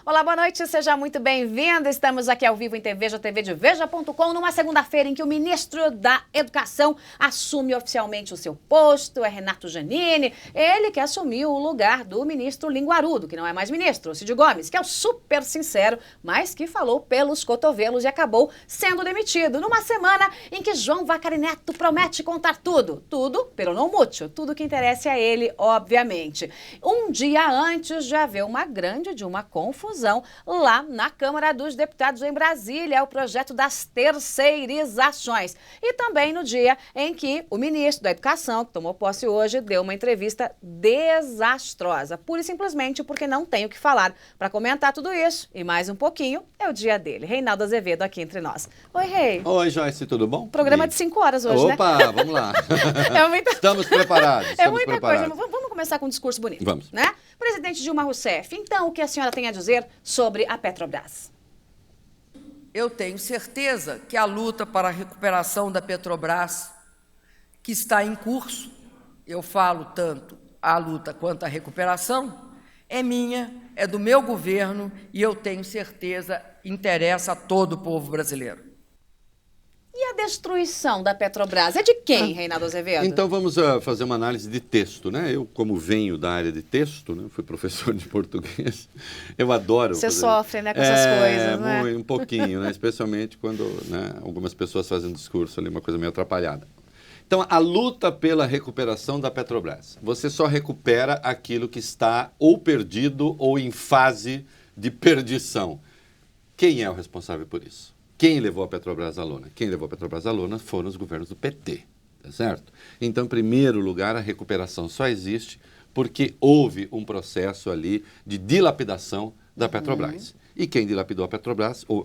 Olá, boa noite, seja muito bem-vindo. Estamos aqui ao vivo em Veja TV de Veja.com, numa segunda-feira em que o ministro da Educação assume oficialmente o seu posto, é Renato Giannini. Ele que assumiu o lugar do ministro linguarudo, que não é mais ministro, Cid Gomes, que é o super sincero, mas que falou pelos cotovelos e acabou sendo demitido numa semana em que João Vacari Neto promete contar tudo pelo não mútil, tudo que interessa a ele, obviamente. Um dia antes de haver uma grande de uma confusão lá na Câmara dos Deputados em Brasília, o projeto das terceirizações. E também no dia em que o ministro da Educação, que tomou posse hoje, deu uma entrevista desastrosa, pura e simplesmente porque não tem o que falar. Para comentar tudo isso e mais um pouquinho, é o dia dele. Reinaldo Azevedo aqui entre nós. Oi, Rei. Oi, Joyce, tudo bom? Programa de 5 horas hoje, Opa, né? Vamos lá. Estamos preparados. É muita coisa. Vamos começar com um discurso bonito. Vamos. Né? Presidente Dilma Rousseff, então o que a senhora tem a dizer sobre a Petrobras? Eu tenho certeza que a luta para a recuperação da Petrobras, que está em curso, eu falo tanto a luta quanto a recuperação, é minha, é do meu governo e eu tenho certeza interessa a todo o povo brasileiro. E a destruição da Petrobras é de quem, Reinaldo Azevedo? Então vamos fazer uma análise de texto, né? Eu, como venho da área de texto, né? Fui professor de português, eu adoro... Você sofre, né, com essas coisas, né? Um pouquinho, né? Especialmente quando, né, algumas pessoas fazem um discurso ali, uma coisa meio atrapalhada. Então, a luta pela recuperação da Petrobras. Você só recupera aquilo que está ou perdido ou em fase de perdição. Quem é o responsável por isso? Quem levou a Petrobras à lona? Quem levou a Petrobras à lona foram os governos do PT, tá certo? Então, em primeiro lugar, a recuperação só existe porque houve um processo ali de dilapidação da Petrobras. E quem dilapidou a Petrobras, o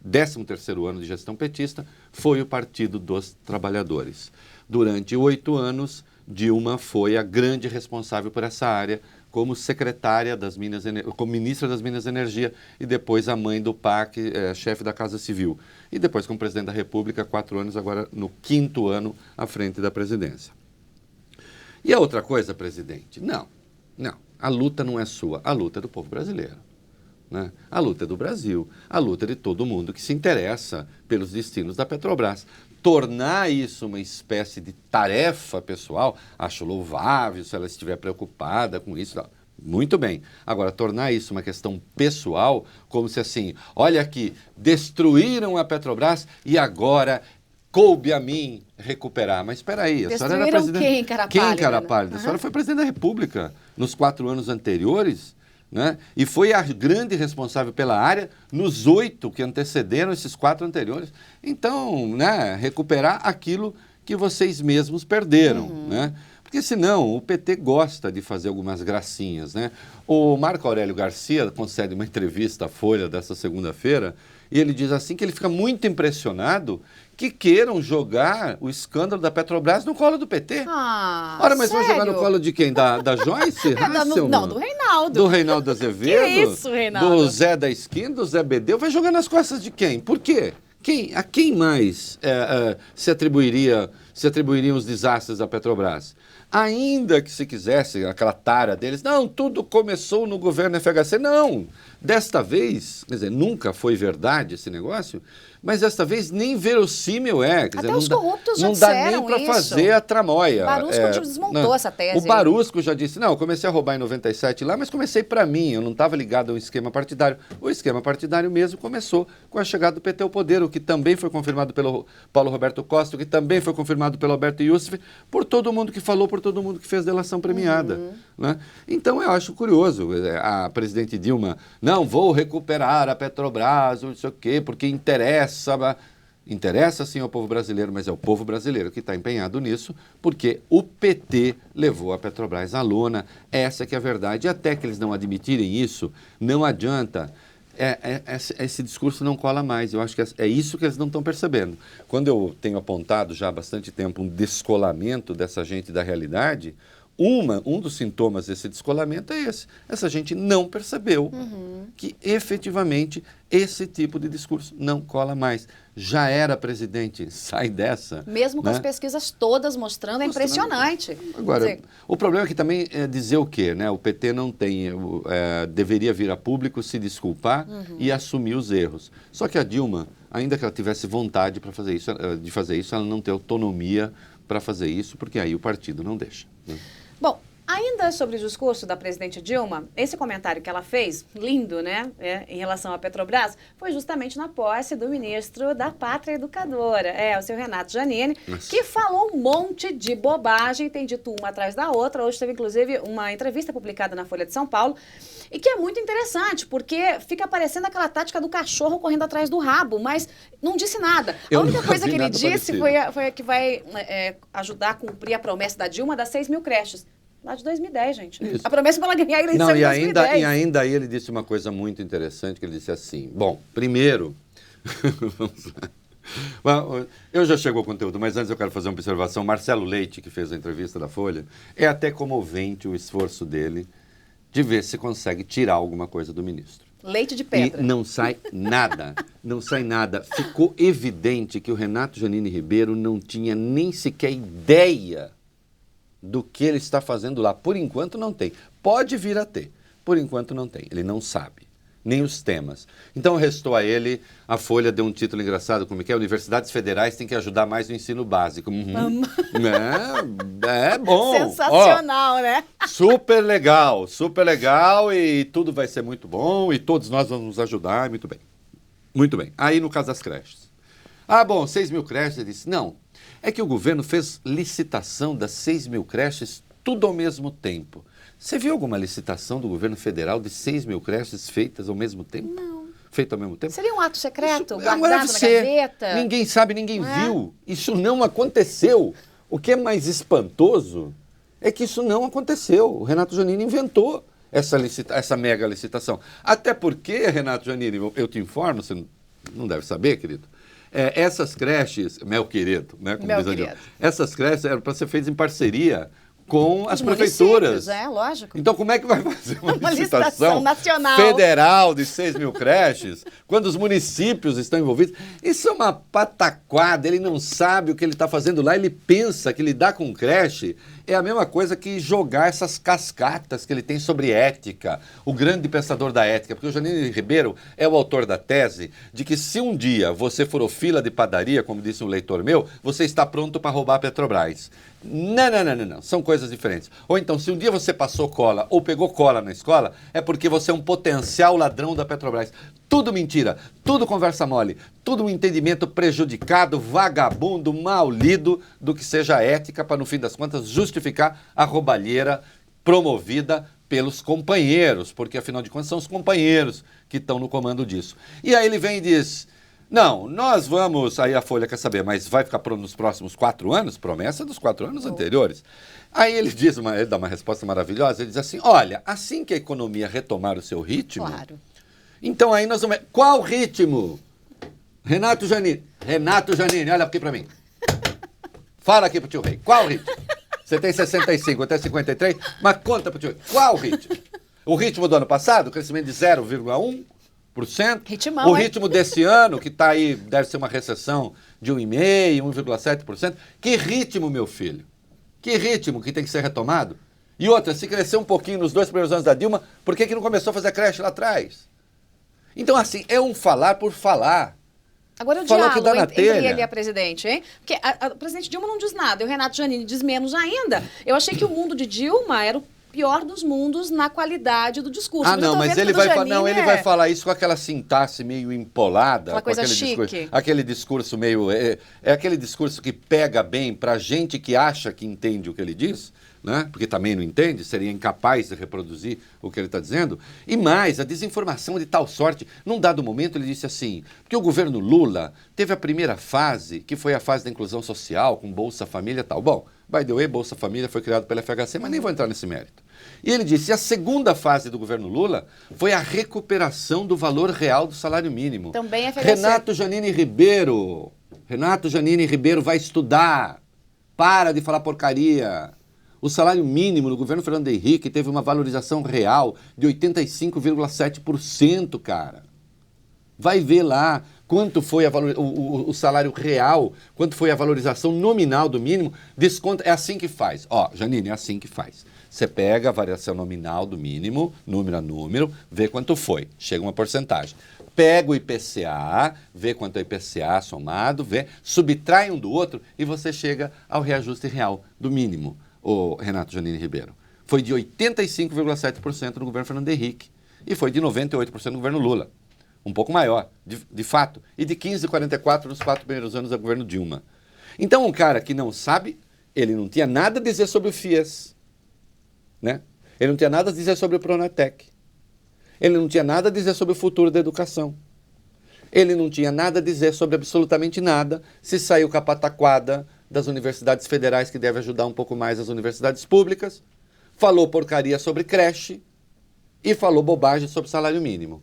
13º ano de gestão petista, foi o Partido dos Trabalhadores. Durante 8 anos, Dilma foi a grande responsável por essa área, como secretária das Minas, como ministra das Minas e Energia, e depois a mãe do PAC, chefe da Casa Civil. E depois como presidente da República, 4 anos, agora no 5º ano à frente da presidência. E a outra coisa, presidente? Não. A luta não é sua, a luta é do povo brasileiro. Né? A luta é do Brasil, a luta é de todo mundo que se interessa pelos destinos da Petrobras. Tornar isso uma espécie de tarefa pessoal, acho louvável se ela estiver preocupada com isso. Muito bem. Agora, tornar isso uma questão pessoal, como se assim, olha aqui, destruíram a Petrobras e agora coube a mim recuperar. Mas espera aí, a senhora era presidente... Quem, cara Quem, pálida? cara pálida? A senhora foi presidente da República nos 4 anos anteriores... Né? E foi a grande responsável pela área nos 8 que antecederam esses 4 anteriores. Então, né, recuperar aquilo que vocês mesmos perderam. Né? Porque senão o PT gosta de fazer algumas gracinhas. Né? O Marco Aurélio Garcia concede uma entrevista à Folha dessa segunda-feira e ele diz assim que ele fica muito impressionado que queiram jogar o escândalo da Petrobras no colo do PT. Ora, mas sério? vão jogar no colo de quem? Da Joyce? Não, do Reinaldo. Do Reinaldo Azevedo? Que isso, Reinaldo? Do Zé da Esquina, do Zé Bedeu? Vai jogar nas costas de quem? Por quê? A quem mais se atribuiriam os desastres da Petrobras? Ainda que se quisesse, aquela tara deles, não, tudo começou no governo FHC. Não, desta vez, quer dizer, nunca foi verdade esse negócio, mas desta vez nem verossímil é. Quer Até dizer, os corruptos já não dá disseram nem para isso. fazer a tramóia. O Barusco desmontou essa tese. O Barusco já disse, não, eu comecei a roubar em 97 lá, mas comecei para mim, eu não estava ligado ao esquema partidário. O esquema partidário mesmo começou com a chegada do PT ao poder, o que também foi confirmado pelo Paulo Roberto Costa, o que também foi confirmado pelo Alberto Iusuf, por todo mundo que falou, por todo mundo que fez delação premiada. Né? Então eu acho curioso, a presidente Dilma, não, vou recuperar a Petrobras, não sei o quê, porque interessa sim ao povo brasileiro, mas é o povo brasileiro que está empenhado nisso, porque o PT levou a Petrobras à lona, essa que é a verdade, e até que eles não admitirem isso, não adianta, esse discurso não cola mais, eu acho que é isso que eles não estão percebendo. Quando eu tenho apontado já há bastante tempo um descolamento dessa gente da realidade, um dos sintomas desse descolamento é esse. Essa gente não percebeu que efetivamente esse tipo de discurso não cola mais. Já era presidente, sai dessa. Mesmo com né? as pesquisas todas mostrando, é impressionante. Agora, Quer dizer, o problema aqui também é dizer o quê? Né? O PT não tem, deveria vir a público se desculpar e assumir os erros. Só que a Dilma, ainda que ela tivesse vontade para fazer isso, de fazer isso, ela não tem autonomia para fazer isso, porque aí o partido não deixa. Né? Bom, ainda sobre o discurso da presidente Dilma, esse comentário que ela fez, lindo, né, em relação à Petrobras, foi justamente na posse do ministro da Pátria Educadora, o seu Renato Giannini, que falou um monte de bobagem, tem dito uma atrás da outra. Hoje teve, inclusive, uma entrevista publicada na Folha de São Paulo, e que é muito interessante, porque fica parecendo aquela tática do cachorro correndo atrás do rabo, mas não disse nada. Eu a única nunca coisa vi que ele nada disse parecido. foi a que vai ajudar a cumprir a promessa da Dilma das 6 mil creches. Lá de 2010, gente. Isso. A promessa para ela ganhar a eleição Não, em 2010. e ainda aí ele disse uma coisa muito interessante, que ele disse assim, bom, primeiro, vamos lá. Bom, eu já chego ao conteúdo, mas antes eu quero fazer uma observação. Marcelo Leite, que fez a entrevista da Folha, é até comovente o esforço dele de ver se consegue tirar alguma coisa do ministro. Leite de pedra. E não sai nada, não sai nada. Ficou evidente que o Renato Giannini Ribeiro não tinha nem sequer ideia do que ele está fazendo lá. Por enquanto não tem. Pode vir a ter. Por enquanto não tem. Ele não sabe. Nem os temas. Então restou a ele, a Folha deu um título engraçado, como é que é? Universidades federais têm que ajudar mais no ensino básico. É bom. Sensacional, né? Super legal e tudo vai ser muito bom e todos nós vamos nos ajudar, muito bem. Muito bem. Aí no caso das creches. Ah, bom, 6 mil creches, ele disse, não, é que o governo fez licitação das 6 mil creches tudo ao mesmo tempo. Você viu alguma licitação do governo federal de 6 mil creches feitas ao mesmo tempo? Não. Feito ao mesmo tempo? Seria um ato secreto, Isso, guardado agora na você, gaveta? ninguém sabe, ninguém Não é? viu. Isso não aconteceu. O que é mais espantoso é que isso não aconteceu. O Renato Giannini inventou essa mega licitação. Até porque, Renato Giannini, eu te informo, você não deve saber, querido, essas creches, meu querido, né? Como Meu diz a querido. Dilma, essas creches eram para ser feitas em parceria com as Os prefeituras. municípios, lógico. Então, como é que vai fazer uma Uma licitação licitação nacional. federal de 6 mil creches, quando os municípios estão envolvidos? Isso é uma pataquada, ele não sabe o que ele está fazendo lá, ele pensa que lidar com creche é a mesma coisa que jogar essas cascatas que ele tem sobre ética, o grande pensador da ética, porque o Giannini Ribeiro é o autor da tese de que se um dia você for o fila de padaria, como disse um leitor meu, você está pronto para roubar a Petrobras. Não, são coisas diferentes. Ou então, se um dia você passou cola ou pegou cola na escola, é porque você é um potencial ladrão da Petrobras. Tudo mentira, tudo conversa mole, tudo um entendimento prejudicado, vagabundo, mal lido do que seja ética para, no fim das contas, justificar a roubalheira promovida pelos companheiros, porque, afinal de contas, são os companheiros que estão no comando disso. E aí ele vem e diz... Não, nós vamos, aí a Folha quer saber, mas vai ficar nos próximos 4 anos? Promessa dos 4 anos anteriores. Aí ele diz, ele dá uma resposta maravilhosa, ele diz assim, olha, assim que a economia retomar o seu ritmo, Claro. então aí nós vamos... Qual ritmo? Renato Giannini, olha aqui pra mim. Fala aqui pro tio Rei, qual ritmo? Você tem 65, eu tenho 53, mas conta pro tio Rei, qual ritmo? O ritmo do ano passado, crescimento de 0,1%? Ritmão, o hein? ritmo desse ano, que está aí, deve ser uma recessão de 1,5%, 1,7%. Que ritmo, meu filho? Que ritmo que tem que ser retomado? E outra, se crescer um pouquinho nos 2 primeiros anos da Dilma, por que não começou a fazer creche lá atrás? Então, assim, é um falar por falar. Agora o Fala que dá diálogo na entre telha. ele e a presidente, hein? Porque a presidente Dilma não diz nada, e o Renato Giannini diz menos ainda. Eu achei que o mundo de Dilma era o pior dos mundos na qualidade do discurso. Ah, não, eu tô mas vendo ele que o do vai, Giannini ele vai falar isso com aquela sintaxe meio empolada. Aquela com coisa aquele chique. discurso, aquele discurso meio... É aquele discurso que pega bem pra gente que acha que entende o que ele diz, né? Porque também não entende, seria incapaz de reproduzir o que ele está dizendo. E mais, a desinformação de tal sorte. Num dado momento ele disse assim, porque o governo Lula teve a primeira fase, que foi a fase da inclusão social, com Bolsa Família e tal. Bom, by the way, Bolsa Família foi criado pela FHC, mas nem vou entrar nesse mérito. E ele disse, a segunda fase do governo Lula foi a recuperação do valor real do salário mínimo. Também FHC. Renato Giannini Ribeiro vai estudar. Para de falar porcaria. O salário mínimo no governo Fernando Henrique teve uma valorização real de 85,7%, cara. Vai ver lá quanto foi o salário real, quanto foi a valorização nominal do mínimo, desconta, é assim que faz. Ó, Janine, é assim que faz. Você pega a variação nominal do mínimo, número a número, vê quanto foi, chega uma porcentagem. Pega o IPCA, vê quanto é o IPCA somado, vê, subtrai um do outro e você chega ao reajuste real do mínimo, o Renato Janine Ribeiro. Foi de 85,7% no governo Fernando Henrique e foi de 98% no governo Lula. Um pouco maior, de fato, e de 15,44% nos 4 primeiros anos do governo Dilma. Então, um cara que não sabe, ele não tinha nada a dizer sobre o FIES, né? Ele não tinha nada a dizer sobre o Pronatec. Ele não tinha nada a dizer sobre o futuro da educação. Ele não tinha nada a dizer sobre absolutamente nada se saiu com a pataquada das universidades federais, que deve ajudar um pouco mais as universidades públicas, falou porcaria sobre creche e falou bobagem sobre salário mínimo.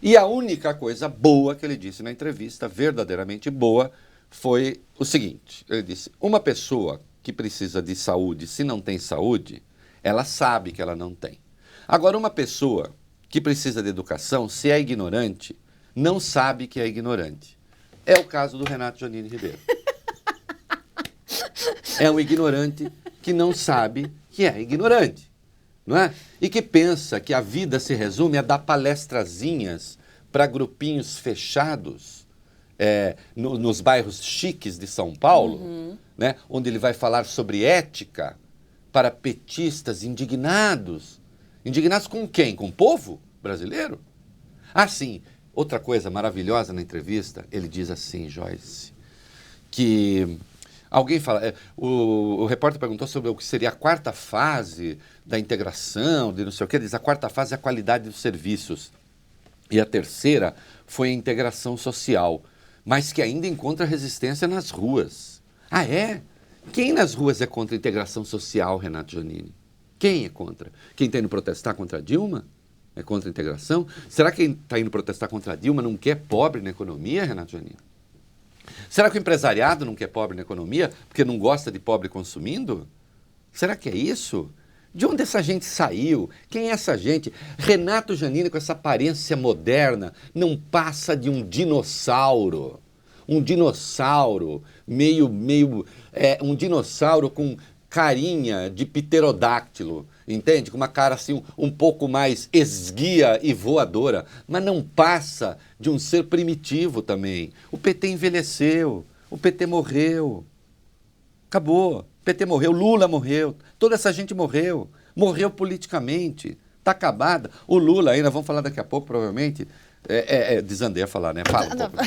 E a única coisa boa que ele disse na entrevista, verdadeiramente boa, foi o seguinte. Ele disse, uma pessoa que precisa de saúde, se não tem saúde, ela sabe que ela não tem. Agora, uma pessoa que precisa de educação, se é ignorante, não sabe que é ignorante. É o caso do Renato Janine Ribeiro. É um ignorante que não sabe que é ignorante. Não é? E que pensa que a vida se resume a dar palestrazinhas para grupinhos fechados nos bairros chiques de São Paulo, né? Onde ele vai falar sobre ética para petistas indignados. Indignados com quem? Com o povo brasileiro? Ah, sim. Outra coisa maravilhosa na entrevista, ele diz assim, Joyce, que... Alguém fala, o repórter perguntou sobre o que seria a quarta fase da integração, de não sei o quê. Ele diz, a quarta fase é a qualidade dos serviços. E a terceira foi a integração social, mas que ainda encontra resistência nas ruas. Ah, é? Quem nas ruas é contra a integração social, Renato Janine? Quem é contra? Quem está indo protestar contra a Dilma? É contra a integração? Será que quem está indo protestar contra a Dilma não quer pobre na economia, Renato Janine? Será que o empresariado não quer pobre na economia porque não gosta de pobre consumindo? Será que é isso? De onde essa gente saiu? Quem é essa gente? Renato Janine, com essa aparência moderna, não passa de um dinossauro. Um dinossauro, um dinossauro com carinha de pterodáctilo, entende? Com uma cara assim um pouco mais esguia e voadora, mas não passa de um ser primitivo também. O PT envelheceu, o PT morreu, acabou, o PT morreu, Lula morreu, toda essa gente morreu politicamente, está acabada. O Lula ainda, vamos falar daqui a pouco provavelmente, desandei a falar, né? Fala um pouco.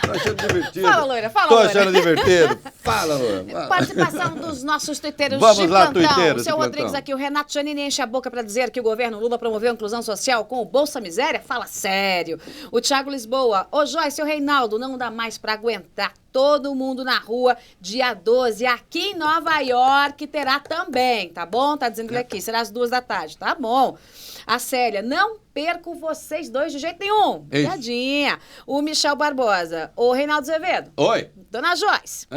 Tô achando divertido. Fala, loira, fala, Tô loira. achando divertido. Fala, loira. Fala. Participação dos nossos tuiteiros Vamos de lá, plantão. tuiteiros O seu de Rodrigues plantão. aqui, o Renato Janine enche a boca para dizer que o governo Lula promoveu a inclusão social com o Bolsa Miséria? Fala sério. O Thiago Lisboa, ô Joyce, o Reinaldo, não dá mais para aguentar. Todo mundo na rua, dia 12, aqui em Nova York terá também, tá bom? Tá dizendo ele aqui, será às 14h, tá bom. A Célia, não perco vocês dois de jeito nenhum. Ei. Piadinha. O Michel Barbosa, o Reinaldo Azevedo. Oi. Dona Joyce.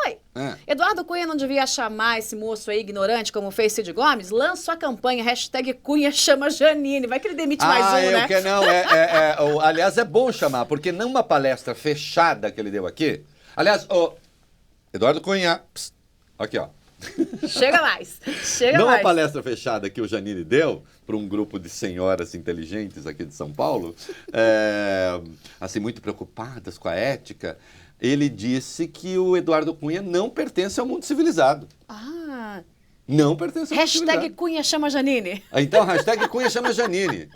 Oi. Eduardo Cunha não devia chamar esse moço aí ignorante como fez Cid Gomes? Lança a campanha, hashtag Cunha chama Janine. Vai que ele demite mais um, né? Aliás, é bom chamar, porque numa palestra fechada que ele deu aqui... Aliás, Eduardo Cunha, aqui, ó. Chega mais. Chega Numa mais. palestra fechada que o Janine deu para um grupo de senhoras inteligentes aqui de São Paulo, assim, muito preocupadas com a ética, ele disse que o Eduardo Cunha não pertence ao mundo civilizado. Ah. Não pertence ao mundo civilizado. Hashtag Cunha chama Janine. Então, hashtag Cunha chama Janine.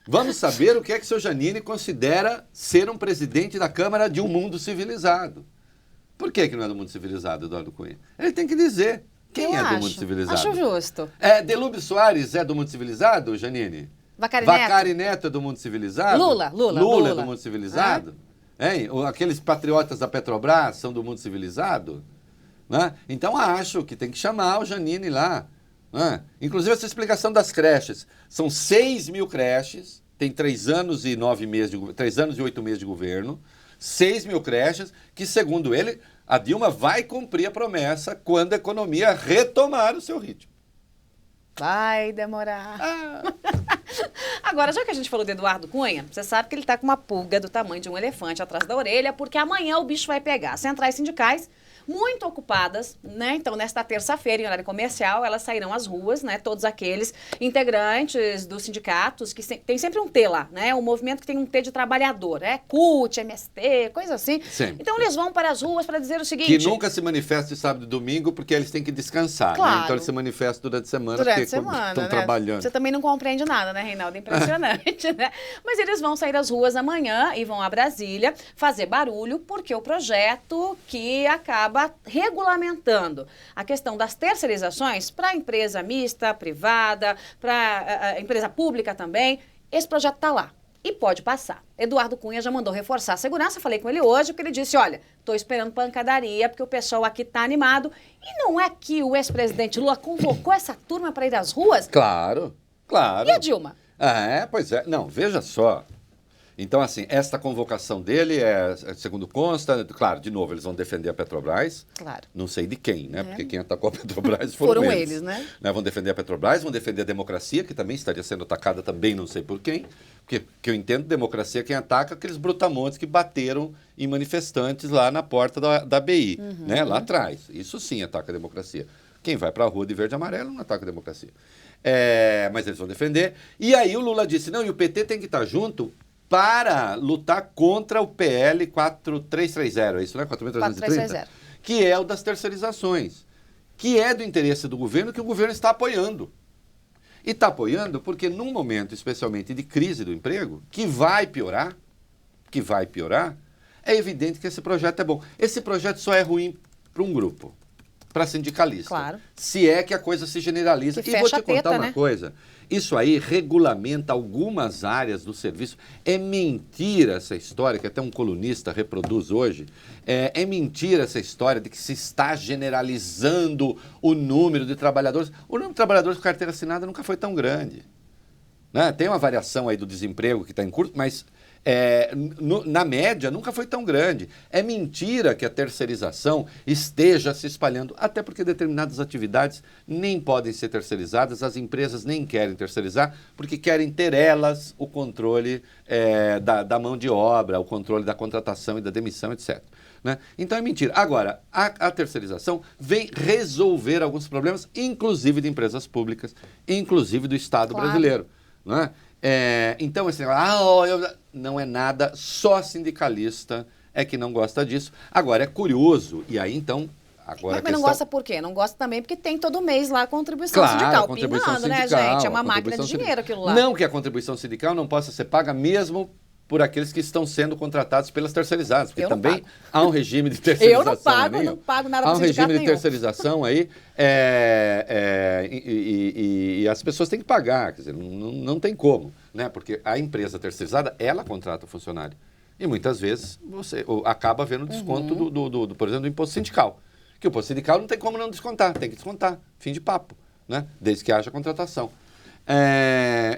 Vamos saber o que é que o seu Janine considera ser um presidente da Câmara de um mundo civilizado. Por que não é do mundo civilizado, Eduardo Cunha? Ele tem que dizer quem é do mundo civilizado. Acho justo. Delúbio Soares é do mundo civilizado, Janine? Vacari Neto. Vacari Neto é do mundo civilizado? Lula é do mundo civilizado? Hein? Aqueles patriotas da Petrobras são do mundo civilizado? Né? Então acho que tem que chamar o Janine lá. Né? Inclusive essa explicação das creches. São 6 mil creches, tem 3 anos e 8 meses de governo, 6 mil creches, que segundo ele, A Dilma vai cumprir a promessa quando a economia retomar o seu ritmo. Vai demorar. Agora, já que a gente falou de Eduardo Cunha, você sabe que ele está com uma pulga do tamanho de um elefante atrás da orelha, porque amanhã o bicho vai pegar. Centrais sindicais muito ocupadas, né? Então, nesta terça-feira, em horário comercial, elas sairão às ruas, né? Todos aqueles integrantes dos sindicatos, que tem sempre um T lá, né? Um movimento que tem um T de trabalhador, CUT, MST, coisa assim. Sempre. Então, eles vão para as ruas para dizer o seguinte... Que nunca se manifesta de sábado e domingo, porque eles têm que descansar, claro. né? Então, eles se manifestam durante a semana, durante porque a semana, estão né? trabalhando. Você também não compreende nada, né, Reinaldo? Impressionante, né? Mas eles vão sair às ruas amanhã e vão a Brasília fazer barulho, porque o projeto que acaba regulamentando a questão das terceirizações para a empresa mista, privada, para a empresa pública também, esse projeto está lá e pode passar. Eduardo Cunha já mandou reforçar a segurança, falei com ele hoje, porque ele disse, olha, estou esperando pancadaria, porque o pessoal aqui está animado. E não é que o ex-presidente Lula convocou essa turma para ir às ruas? Claro, claro. E a Dilma? Pois é. Não, veja só. Então, assim, esta convocação dele segundo consta, claro, de novo, eles vão defender a Petrobras. Claro. Não sei de quem, né? Porque quem atacou a Petrobras foram eles, né? Vão defender a Petrobras, vão defender a democracia, que também estaria sendo atacada também, não sei por quem. Porque que eu entendo, democracia, quem ataca aqueles brutamontes que bateram em manifestantes lá na porta da BI, né? Lá atrás. Isso sim ataca a democracia. Quem vai para a rua de verde e amarelo não ataca a democracia. Mas eles vão defender. E aí o Lula disse, não, e o PT tem que estar junto para lutar contra o PL 4330, é isso, né? 4330? Que é o das terceirizações, que é do interesse do governo, que o governo está apoiando. E está apoiando porque num momento, especialmente de crise do emprego, que vai piorar, é evidente que esse projeto é bom. Esse projeto só é ruim para um grupo, para sindicalista. Claro. Se é que a coisa se generaliza. Que e vou te contar teta, uma né? coisa. Isso aí regulamenta algumas áreas do serviço. É mentira essa história, que até um colunista reproduz hoje. É mentira essa história de que se está generalizando o número de trabalhadores. O número de trabalhadores com carteira assinada nunca foi tão grande, né? Tem uma variação aí do desemprego que está em curso, mas na média nunca foi tão grande. É mentira que a terceirização esteja se espalhando, até porque determinadas atividades nem podem ser terceirizadas, as empresas nem querem terceirizar, porque querem ter elas o controle da mão de obra, o controle da contratação e da demissão, etc. Né? Então é mentira. Agora, a terceirização vem resolver alguns problemas, inclusive de empresas públicas, inclusive do Estado brasileiro. Né? Então, esse negócio, não é nada, só sindicalista é que não gosta disso. Agora, é curioso, e aí então... Agora Mas não gosta por quê? Não gosta também porque tem todo mês lá a contribuição sindical. A contribuição pingando, sindical, né, gente? É uma máquina de dinheiro aquilo lá. Não que a contribuição sindical não possa ser paga mesmo por aqueles que estão sendo contratados pelas terceirizadas, porque também há um regime de terceirização. Eu não pago nada para o sindicato nenhum. Há um regime de terceirização aí, e as pessoas têm que pagar, quer dizer, não tem como, né? Porque a empresa terceirizada, ela contrata o funcionário. E muitas vezes você acaba vendo desconto por exemplo, do imposto sindical. Que o imposto sindical não tem como não descontar, tem que descontar, fim de papo, né? Desde que haja contratação.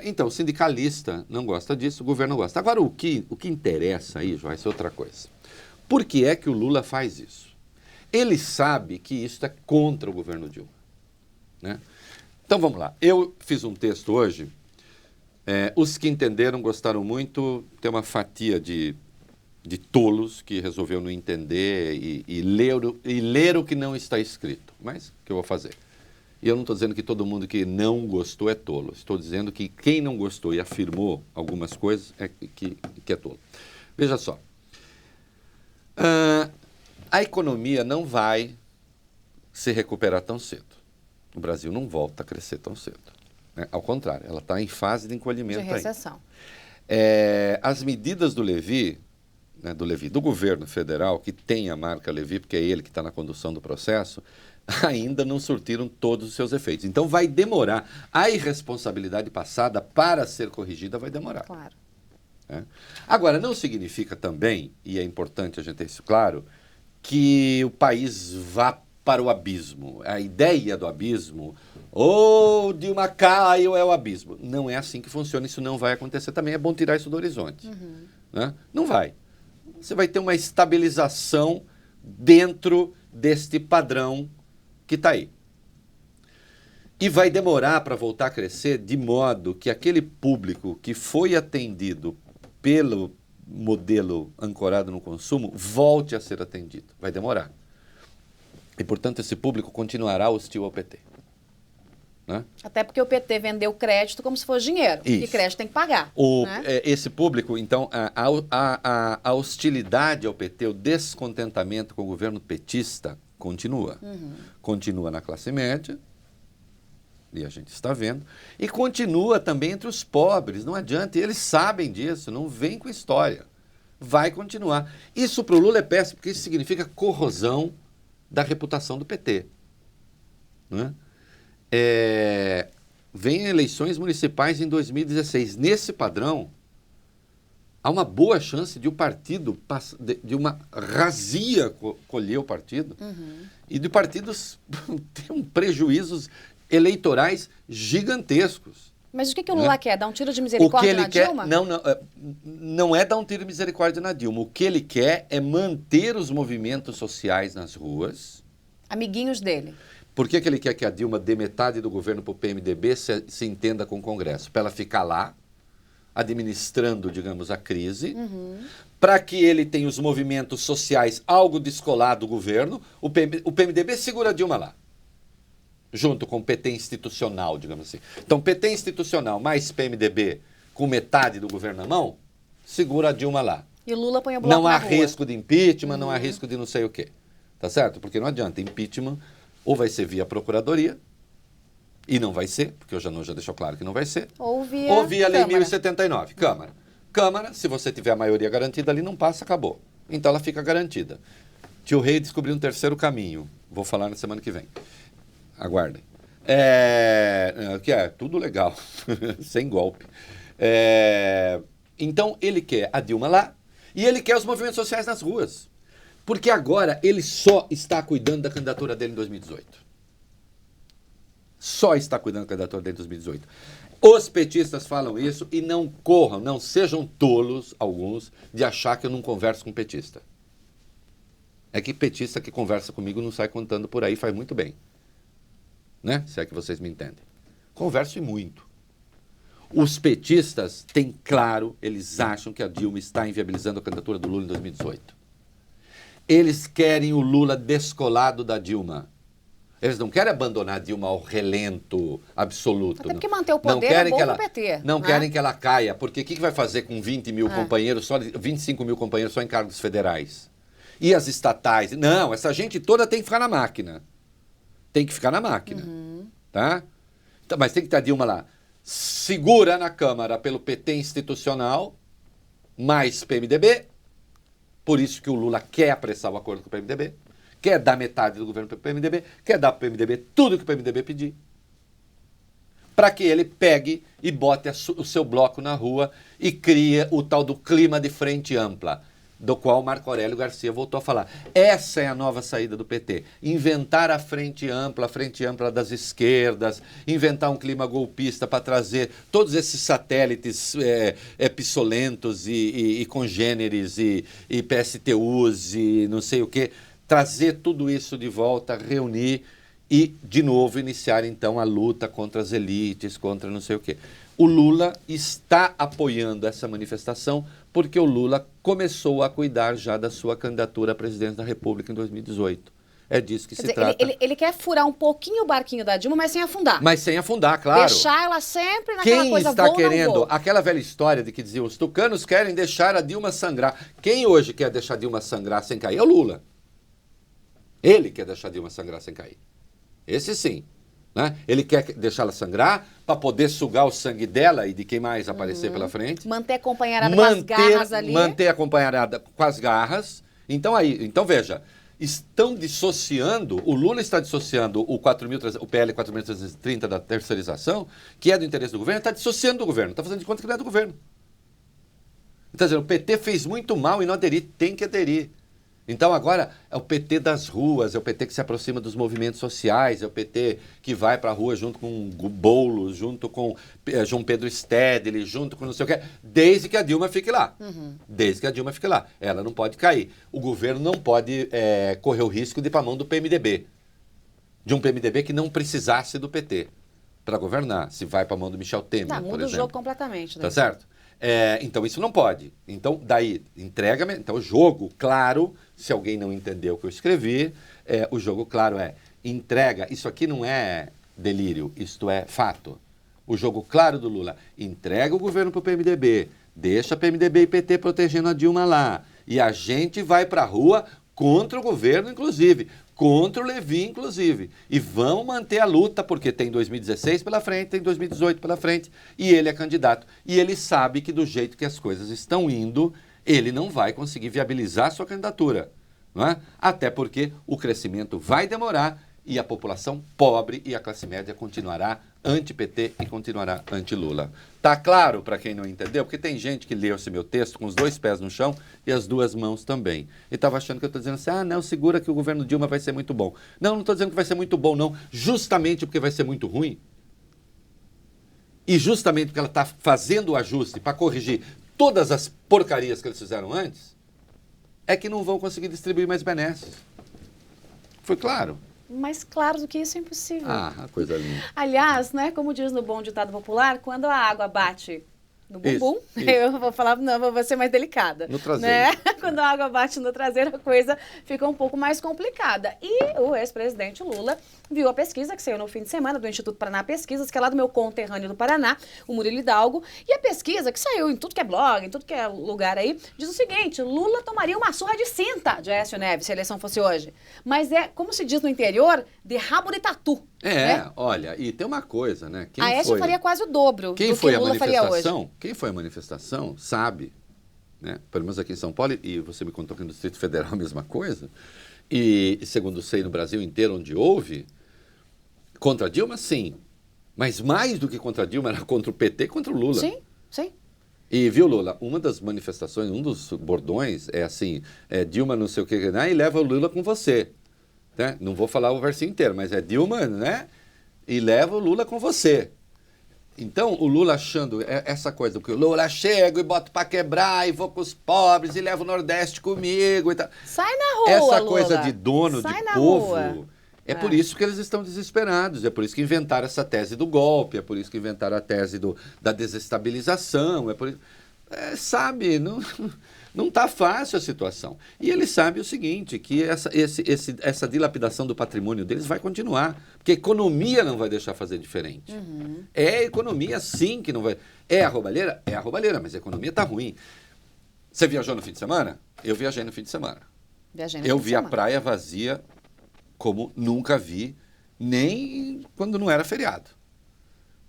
Então, o sindicalista não gosta disso, o governo não gosta. Agora, o que interessa aí, Joyce, é outra coisa. Por que é que o Lula faz isso? Ele sabe que isso é contra o governo Dilma. Né? Então, vamos lá. Eu fiz um texto hoje, os que entenderam gostaram muito, tem uma fatia de tolos que resolveu não entender e ler o que não está escrito. Mas, o que eu vou fazer? E eu não estou dizendo que todo mundo que não gostou é tolo. Estou dizendo que quem não gostou e afirmou algumas coisas que é tolo. Veja só. A economia não vai se recuperar tão cedo. O Brasil não volta a crescer tão cedo. Né? Ao contrário, ela está em fase de encolhimento. De recessão. As medidas do Levi, do governo federal, que tem a marca Levi, porque é ele que está na condução do processo, ainda não surtiram todos os seus efeitos. Então vai demorar. A irresponsabilidade passada, para ser corrigida, vai demorar. Claro. Agora, não significa também, e é importante a gente ter isso claro, que o país vá para o abismo. A ideia do abismo, ou Dilma cai ou é o abismo. Não é assim que funciona, isso não vai acontecer. Também é bom tirar isso do horizonte. Né? Não vai. Você vai ter uma estabilização dentro deste padrão que está aí. E vai demorar para voltar a crescer de modo que aquele público que foi atendido pelo modelo ancorado no consumo volte a ser atendido. Vai demorar. E, portanto, esse público continuará hostil ao PT. Né? Até porque o PT vendeu crédito como se fosse dinheiro. Isso. E crédito tem que pagar. Né? Esse público, então, a hostilidade ao PT, o descontentamento com o governo petista continua. Continua na classe média, e a gente está vendo, e continua também entre os pobres, não adianta, e eles sabem disso, não vem com história. Vai continuar. Isso para o Lula é péssimo, porque isso significa corrosão da reputação do PT. Né? Vem eleições municipais em 2016. Nesse padrão, há uma boa chance de o partido, de uma razia colher o partido, e de partidos ter prejuízos eleitorais gigantescos. Mas o que o Lula quer? Dar um tiro de misericórdia na Dilma? Não é dar um tiro de misericórdia na Dilma. O que ele quer é manter os movimentos sociais nas ruas. Amiguinhos dele. Por que ele quer que a Dilma dê metade do governo para o PMDB se entenda com o Congresso? Para ela ficar lá, administrando, digamos, a crise, para que ele tenha os movimentos sociais algo descolado do governo, o PMDB segura a Dilma lá, junto com o PT institucional, digamos assim. Então, PT institucional mais PMDB com metade do governo na mão, segura a Dilma lá. E o Lula põe o bloco Não há na rua. risco de impeachment, não há risco de não sei o quê. Tá certo? Porque não adianta, impeachment ou vai ser via procuradoria, e não vai ser, porque o Janot já deixou claro que não vai ser, ou via Lei Câmara. 1079, Câmara. Câmara, se você tiver a maioria garantida ali, não passa, acabou. Então ela fica garantida. Tio Rei descobriu um terceiro caminho. Vou falar na semana que vem. Aguardem. Que é tudo legal, sem golpe. Então ele quer a Dilma lá e ele quer os movimentos sociais nas ruas. Porque agora ele só está cuidando da candidatura dele em 2018. Só está cuidando da candidatura dele em 2018. Os petistas falam isso e não corram, não sejam tolos, alguns, de achar que eu não converso com petista. É que petista que conversa comigo não sai contando por aí, faz muito bem. Né? Se é que vocês me entendem. Converso e muito. Os petistas têm claro, eles acham que a Dilma está inviabilizando a candidatura do Lula em 2018. Eles querem o Lula descolado da Dilma. Eles não querem abandonar a Dilma ao relento absoluto. Até porque manter o poder não querem é bom que ela, pro PT. Não né? querem que ela caia, porque o que vai fazer com 20 mil companheiros, 25 mil companheiros só em cargos federais? E as estatais? Não, essa gente toda tem que ficar na máquina. Tem que ficar na máquina. Tá? Então, mas tem que ter a Dilma lá. Segura na Câmara pelo PT institucional, mais PMDB. Por isso que o Lula quer apressar o acordo com o PMDB. Quer dar metade do governo para o PMDB. Quer dar para o PMDB tudo que o PMDB pedir. Para que ele pegue e bote o seu bloco na rua e crie o tal do clima de frente ampla, do qual Marco Aurélio Garcia voltou a falar. Essa é a nova saída do PT. Inventar a frente ampla das esquerdas, inventar um clima golpista para trazer todos esses satélites epsolentos e congêneres e PSTUs e não sei o quê, trazer tudo isso de volta, reunir e, de novo, iniciar então a luta contra as elites, contra não sei o quê. O Lula está apoiando essa manifestação porque o Lula começou a cuidar já da sua candidatura à presidência da República em 2018. É disso que se trata. Ele quer furar um pouquinho o barquinho da Dilma, mas sem afundar. Mas sem afundar, claro. Deixar ela sempre naquela Quem coisa está vou, querendo, não vou. aquela velha história de que dizia os tucanos querem deixar a Dilma sangrar. Quem hoje quer deixar a Dilma sangrar sem cair é o Lula. Ele quer deixar a Dilma sangrar sem cair. Esse sim. Né? Ele quer deixá-la sangrar para poder sugar o sangue dela e de quem mais aparecer pela frente. Manter a companheirada com as garras ali. Manter a companheirada com as garras. Então veja, estão dissociando, o Lula está dissociando o PL 4.330 da terceirização, que é do interesse do governo, está dissociando do governo, está fazendo de conta que não é do governo. Então, o PT fez muito mal e não aderir, tem que aderir. Então agora é o PT das ruas, é o PT que se aproxima dos movimentos sociais, é o PT que vai para a rua junto com Boulos, junto com João Pedro Stedley, junto com não sei o quê, desde que a Dilma fique lá. Desde que a Dilma fique lá. Ela não pode cair. O governo não pode correr o risco de ir para a mão do PMDB. De um PMDB que não precisasse do PT para governar, se vai para a mão do Michel Temer, por muda o exemplo. jogo completamente. Né? Tá certo? Então isso não pode. Então daí, entrega-me. Então o jogo claro, se alguém não entendeu o que eu escrevi, o jogo claro entrega. Isso aqui não é delírio, isto é fato. O jogo claro do Lula, entrega o governo para o PMDB, deixa PMDB e PT protegendo a Dilma lá. E a gente vai para a rua contra o governo, inclusive. Contra o Levi, inclusive. E vão manter a luta, porque tem 2016 pela frente, tem 2018 pela frente, e ele é candidato. E ele sabe que do jeito que as coisas estão indo, ele não vai conseguir viabilizar a sua candidatura. Não é? Até porque o crescimento vai demorar e a população pobre e a classe média continuará anti-PT e continuará anti-Lula. Tá claro para quem não entendeu? Porque tem gente que leu esse meu texto com os 2 pés no chão e as 2 mãos também. E estava achando que eu estou dizendo assim, não, segura que o governo Dilma vai ser muito bom. Não estou dizendo que vai ser muito bom, não. Justamente porque vai ser muito ruim. E justamente porque ela está fazendo o ajuste para corrigir todas as porcarias que eles fizeram antes, é que não vão conseguir distribuir mais benesses. Foi claro? Mais claro do que isso é impossível. Ah, coisa linda. Aliás, né, como diz no bom ditado popular, quando a água bate no bumbum, Isso. eu vou falar, não, vou ser mais delicada. No traseiro. Né? Quando a água bate no traseiro, a coisa fica um pouco mais complicada. E o ex-presidente Lula viu a pesquisa que saiu no fim de semana do Instituto Paraná Pesquisas, que é lá do meu conterrâneo do Paraná, o Murilo Hidalgo. E a pesquisa que saiu em tudo que é blog, em tudo que é lugar aí, diz o seguinte: Lula tomaria uma surra de cinta de Aécio Neves se a eleição fosse hoje. Mas é, como se diz no interior, de rabo de tatu. Né? Olha, e tem uma coisa, né? Aécio faria quase o dobro do que Lula faria hoje. Quem foi a manifestação sabe, né? Pelo menos aqui em São Paulo, e você me contou que no Distrito Federal a mesma coisa, e segundo sei no Brasil inteiro onde houve, contra a Dilma, sim. Mas mais do que contra a Dilma, era contra o PT e contra o Lula. Sim, sim. E viu, Lula, uma das manifestações, um dos bordões é assim, Dilma não sei o que, e leva o Lula com você. Né? Não vou falar o versinho inteiro, mas é Dilma, né? E leva o Lula com você. Então, o Lula achando essa coisa, que o Lula chega e bota pra quebrar, e vou com os pobres, e leva o Nordeste comigo e tal. Sai na rua, essa Lula. coisa de dono, Sai de na povo, rua. por isso que eles estão desesperados, é por isso que inventaram essa tese do golpe, é por isso que inventaram a tese da desestabilização, é por isso... sabe, não está fácil a situação. E ele sabe o seguinte, que essa dilapidação do patrimônio deles vai continuar, porque a economia não vai deixar fazer diferente. É a economia, sim, que não vai... É a roubalheira? É a roubalheira, mas a economia está ruim. Você viajou no fim de semana? Eu viajei no fim de semana. Eu vi a praia vazia como nunca vi, nem quando não era feriado.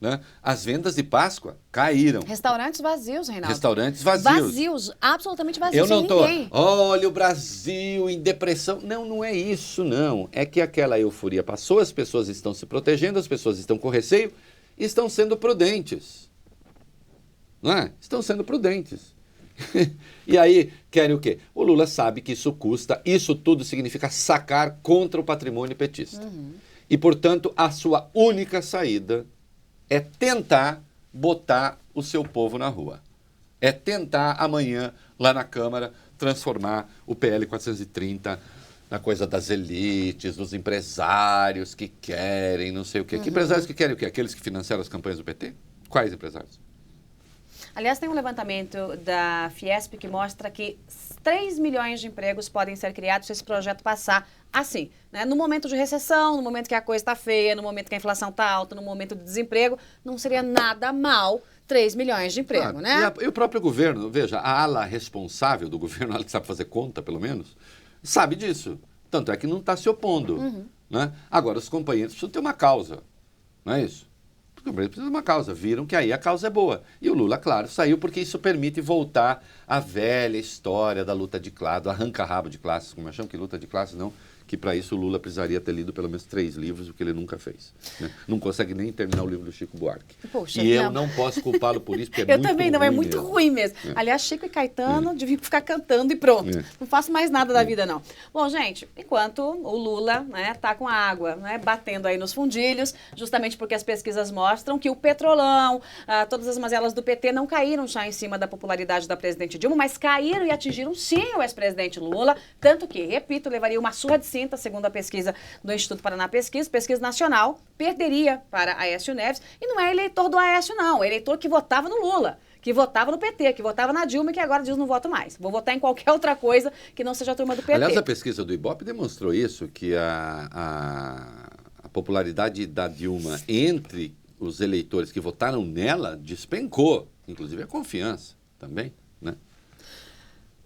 Né? As vendas de Páscoa caíram. Restaurantes vazios, Reinaldo. Restaurantes vazios. Vazios, absolutamente vazios, Eu não sem tô, ninguém. olha o Brasil em depressão. Não, não é isso, não. É que aquela euforia passou, as pessoas estão se protegendo, as pessoas estão com receio e estão sendo prudentes. Não é? Estão sendo prudentes. E aí, querem o quê? O Lula sabe que isso custa, isso tudo significa sacar contra o patrimônio petista. E, portanto, a sua única saída é tentar botar o seu povo na rua. É tentar amanhã, lá na Câmara, transformar o PL 430 na coisa das elites, dos empresários que querem, não sei o quê. Que empresários que querem o quê? Aqueles que financiaram as campanhas do PT? Quais empresários? Aliás, tem um levantamento da Fiesp que mostra que 3 milhões de empregos podem ser criados se esse projeto passar assim, né? No momento de recessão, no momento que a coisa está feia, no momento que a inflação está alta, no momento de desemprego, não seria nada mal 3 milhões de emprego, né? E o próprio governo, veja, a ala responsável do governo, ela que sabe fazer conta, pelo menos, sabe disso. Tanto é que não está se opondo. Né? Agora, os companheiros precisam ter uma causa, não é isso? Os companheiros precisam de uma causa, viram que aí a causa é boa. E o Lula, claro, saiu porque isso permite voltar à velha história da luta de classe, do arranca-rabo de classes, como eu chamo, que luta de classes não, que para isso o Lula precisaria ter lido pelo menos 3 livros, o que ele nunca fez. Né? Não consegue nem terminar o livro do Chico Buarque. Poxa, e eu não posso culpá-lo por isso, porque é eu muito também ruim não, é muito mesmo. ruim mesmo. Aliás, Chico e Caetano deviam ficar cantando e pronto. Não faço mais nada da vida, não. Bom, gente, enquanto o Lula, né, tá com a água, né, batendo aí nos fundilhos, justamente porque as pesquisas mostram que o Petrolão, todas as mazelas do PT não caíram já em cima da popularidade da presidente Dilma, mas caíram e atingiram sim o ex-presidente Lula, tanto que, repito, levaria uma surra de cinta, segundo a pesquisa do Instituto Paraná Pesquisa Nacional, perderia para Aécio Neves, e não é eleitor do Aécio, não, é eleitor que votava no Lula, que votava no PT, que votava na Dilma e que agora diz não voto mais. Vou votar em qualquer outra coisa que não seja a turma do PT. Aliás, a pesquisa do Ibope demonstrou isso, que a popularidade da Dilma entre os eleitores que votaram nela despencou, inclusive a confiança também, né?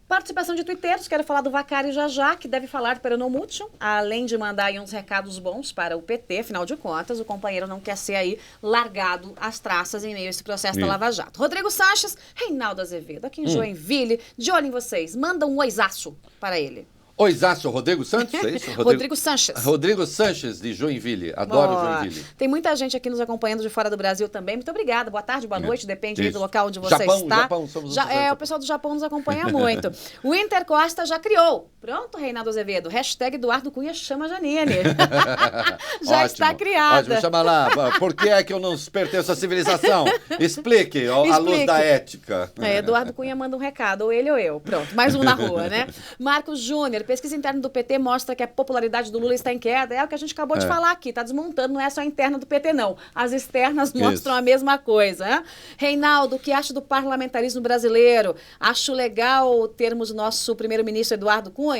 Participação de tuiteiros, quero falar do Vacari já, que deve falar para o Nomútil, além de mandar aí uns recados bons para o PT, afinal de contas, o companheiro não quer ser aí largado às traças em meio a esse processo da Lava Jato. Rodrigo Sanches, Reinaldo Azevedo, aqui em Joinville, de olho em vocês, manda um oisaço para ele. Oisaço, Rodrigo Santos, é isso? Rodrigo Sanches. Rodrigo Sanches, de Joinville. Adoro Joinville. Tem muita gente aqui nos acompanhando de fora do Brasil também. Muito obrigada. Boa tarde, boa noite. Depende aí do local onde você está. Japão, somos o pessoal do Japão nos acompanha muito. O Inter Costa já criou. Pronto, Reinaldo Azevedo. Hashtag Eduardo Cunha chama Janine. Já ótimo, está criada. Ótimo, chama lá. Por que é que eu não pertenço à civilização? Explique, à luz da ética. Eduardo Cunha manda um recado, ou ele ou eu. Pronto, mais um na rua, né? Marcos Júnior, pesquisa interna do PT mostra que a popularidade do Lula está em queda. É o que a gente acabou de falar aqui, está desmontando, não é só a interna do PT, não. As externas mostram a mesma coisa. Né? Reinaldo, o que acha do parlamentarismo brasileiro? Acho legal termos o nosso primeiro-ministro Eduardo Cunha?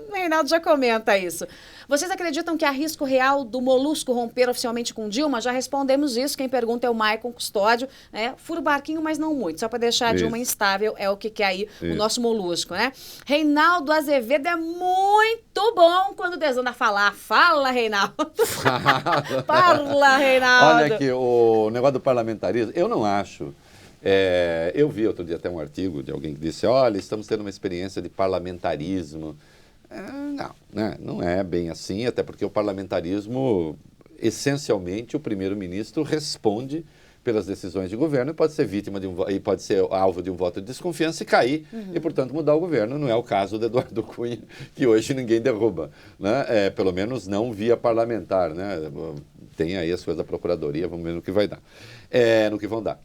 O Reinaldo já comenta isso. Vocês acreditam que há risco real do Molusco romper oficialmente com Dilma? Já respondemos isso. Quem pergunta é o Maicon Custódio. Né? Fura o barquinho, mas não muito. Só para deixar a Dilma instável é o que quer aí o nosso Molusco. Né? Reinaldo Azevedo é muito bom quando desanda a falar. Fala, Reinaldo. Fala, Reinaldo. Olha aqui, o negócio do parlamentarismo, eu não acho... eu vi outro dia até um artigo de alguém que disse, olha, estamos tendo uma experiência de parlamentarismo. Não, né? Não é bem assim, até porque o parlamentarismo, essencialmente, o primeiro-ministro responde pelas decisões de governo e pode ser vítima e pode ser alvo de um voto de desconfiança e cair, e, portanto, mudar o governo. Não é o caso do Eduardo Cunha, que hoje ninguém derruba, né? Pelo menos não via parlamentar, né? Tem aí as coisas da Procuradoria, vamos ver no que vai dar, no que vão dar.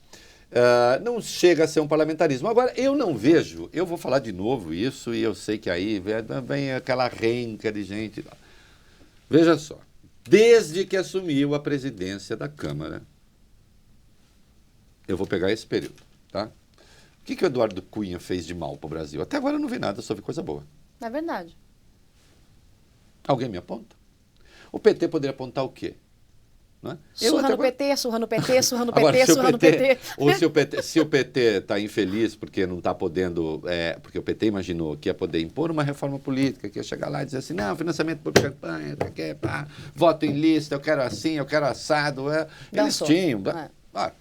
Não chega a ser um parlamentarismo. Agora, eu não vejo, eu vou falar de novo isso, e eu sei que aí vem aquela renca de gente. Veja só, desde que assumiu a presidência da Câmara, eu vou pegar esse período, tá? O que o Eduardo Cunha fez de mal para o Brasil? Até agora eu não vi nada, só vi coisa boa. É verdade. Alguém me aponta? O PT poderia apontar o quê? Não é? Surra no PT, surra no PT, surra no PT, surra no PT. Ou se o PT está infeliz porque não está podendo, porque o PT imaginou que ia poder impor uma reforma política, que ia chegar lá e dizer assim, não, financiamento por campanha, voto em lista, eu quero assim, eu quero assado. Eles tinham.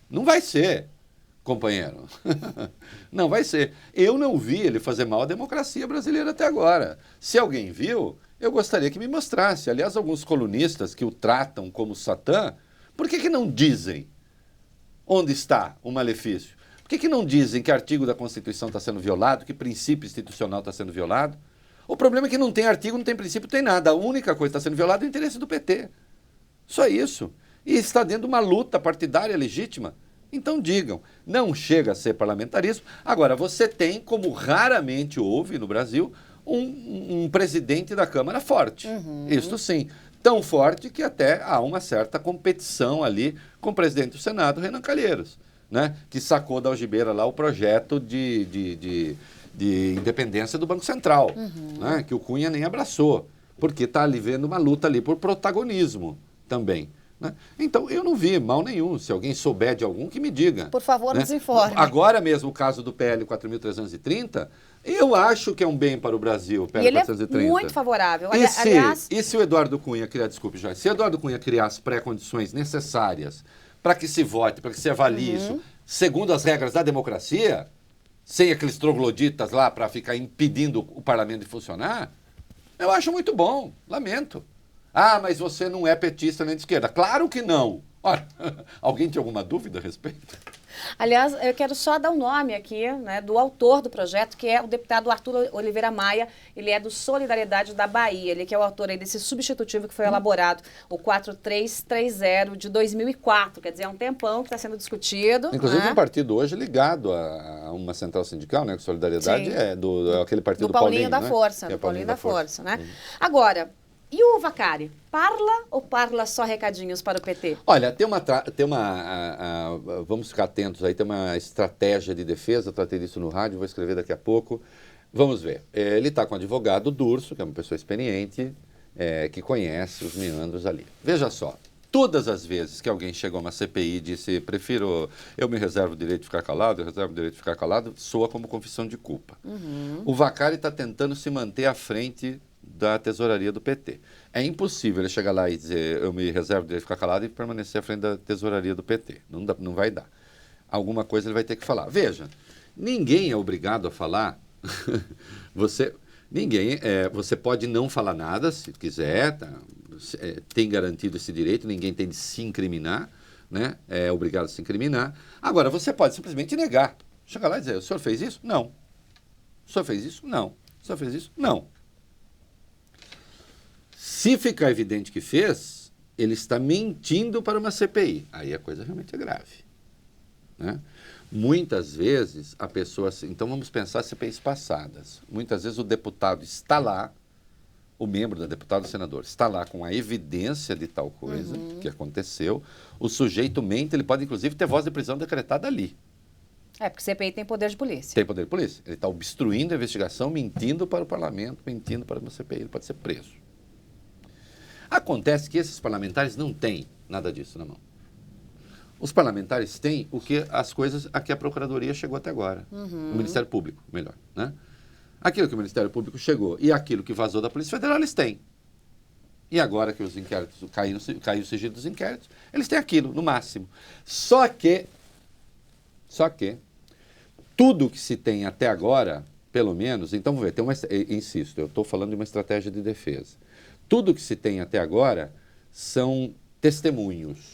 Não vai ser, companheiro. Não vai ser. Eu não vi ele fazer mal à democracia brasileira até agora. Se alguém viu... eu gostaria que me mostrasse. Aliás, alguns colunistas que o tratam como Satã, por que não dizem onde está o malefício? Por que não dizem que artigo da Constituição está sendo violado, que princípio institucional está sendo violado? O problema é que não tem artigo, não tem princípio, não tem nada. A única coisa que está sendo violada é o interesse do PT. Só isso. E está dentro de uma luta partidária legítima. Então digam, não chega a ser parlamentarismo. Agora, você tem, como raramente houve no Brasil, um presidente da Câmara forte. Isso sim. Tão forte que até há uma certa competição ali com o presidente do Senado, Renan Calheiros, né? Que sacou da algibeira lá o projeto de independência do Banco Central, né? Que o Cunha nem abraçou, porque está ali vendo uma luta ali por protagonismo também. Né? Então, eu não vi mal nenhum. Se alguém souber de algum, que me diga. Por favor, né? nos informe. Agora mesmo, o caso do PL 4.330, eu acho que é um bem para o Brasil, o PL e ele 430. É muito favorável. E se o Eduardo Cunha criar, desculpe, Joyce, se o Eduardo Cunha criar as pré-condições necessárias para que se vote, para que se avalie isso, segundo as regras da democracia, sem aqueles trogloditas lá para ficar impedindo o parlamento de funcionar, Eu acho muito bom, lamento. Ah, mas você não é petista nem de esquerda. Claro que não. Ora, alguém tem alguma dúvida a respeito? Aliás, eu quero só dar o nome aqui, né, do autor do projeto, que é o deputado Arthur Oliveira Maia. Ele é do Solidariedade da Bahia. Ele que é o autor aí desse substitutivo que foi elaborado, o 4330 de 2004. Quer dizer, é um tempão que está sendo discutido. Inclusive né? um partido hoje ligado a uma central sindical, né? Que Solidariedade Sim. é aquele partido Do Paulinho da né? Força. Que é Do Paulinho da Força, né? Uhum. Agora, e o Vacari? Parla ou parla só recadinhos para o PT? Olha, vamos ficar atentos aí, tem uma estratégia de defesa, eu tratei disso no rádio, vou escrever daqui a pouco. Vamos ver. Ele está com o advogado Durso, que é uma pessoa experiente, que conhece os meandros ali. Veja só, todas as vezes que alguém chegou a uma CPI e disse, eu me reservo o direito de ficar calado, eu reservo o direito de ficar calado, soa como confissão de culpa. Uhum. O Vacari está tentando se manter à frente da tesouraria do PT. É impossível ele chegar lá e dizer eu me reservo o direito de ficar calado e permanecer à frente da tesouraria do PT. Não vai dar. Alguma coisa ele vai ter que falar. Veja, ninguém é obrigado a falar. Você pode não falar nada, se quiser, tem garantido esse direito, ninguém tem de se incriminar, né? É obrigado a se incriminar. Agora, você pode simplesmente negar. Chegar lá e dizer, o senhor fez isso? Não. O senhor fez isso? Não. O senhor fez isso? Não. Se ficar evidente que fez, ele está mentindo para uma CPI. Aí a coisa realmente é grave. Né? Muitas vezes a pessoa... Então vamos pensar CPIs passadas. Muitas vezes o deputado está lá, o membro da deputada, o senador, está lá com a evidência de tal coisa que aconteceu. O sujeito mente, ele pode inclusive ter voz de prisão decretada ali. É, porque CPI tem poder de polícia. Tem poder de polícia. Ele está obstruindo a investigação, mentindo para o parlamento, mentindo para uma CPI. Ele pode ser preso. Acontece que esses parlamentares não têm nada disso na mão. Os parlamentares têm as coisas a que a Procuradoria chegou até agora. O Ministério Público, melhor. Né? Aquilo que o Ministério Público chegou e aquilo que vazou da Polícia Federal, eles têm. E agora que os inquéritos caiu o sigilo dos inquéritos, eles têm aquilo, no máximo. Só que, tudo que se tem até agora, pelo menos, então vamos ver, insisto, eu estou falando de uma estratégia de defesa. Tudo que se tem até agora são testemunhos.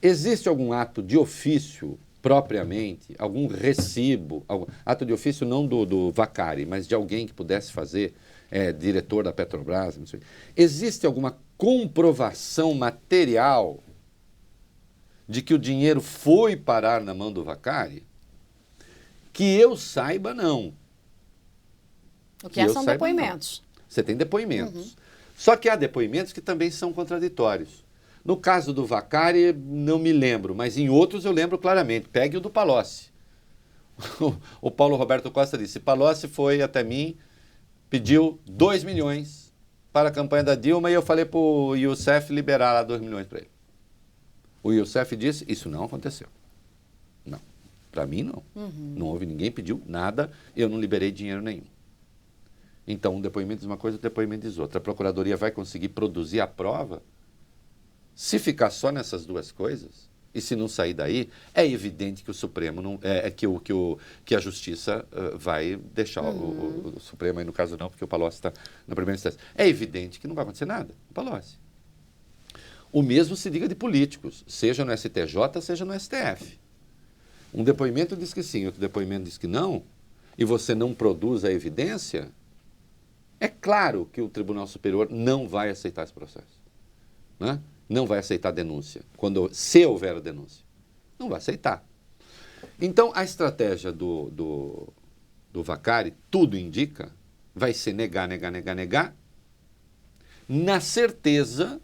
Existe algum ato de ofício, propriamente, algum recibo, ato de ofício não do Vacari, mas de alguém que pudesse fazer, diretor da Petrobras, não sei. Existe alguma comprovação material de que o dinheiro foi parar na mão do Vacari? Que eu saiba, não. O que são depoimentos. Você tem depoimentos. Só que há depoimentos que também são contraditórios. No caso do Vacari, não me lembro, mas em outros eu lembro claramente. Pegue o do Palocci. O Paulo Roberto Costa disse, Palocci foi até mim, pediu 2 milhões para a campanha da Dilma e eu falei para o Youssef liberar lá 2 milhões para ele. O Youssef disse, isso não aconteceu. Não, para mim não. Não houve, ninguém pediu nada, eu não liberei dinheiro nenhum. Então, um depoimento diz uma coisa, o depoimento diz outra. A Procuradoria vai conseguir produzir a prova? Se ficar só nessas duas coisas, e se não sair daí, é evidente que o Supremo não, que a Justiça vai deixar o Supremo, aí no caso não, porque o Palocci está na primeira instância. É evidente que não vai acontecer nada, o Palocci. O mesmo se diga de políticos, seja no STJ, seja no STF. Um depoimento diz que sim, outro depoimento diz que não, e você não produz a evidência, é claro que o Tribunal Superior não vai aceitar esse processo. Né? Não vai aceitar a denúncia, se houver a denúncia. Não vai aceitar. Então, a estratégia do Vacari, tudo indica, vai ser negar, na certeza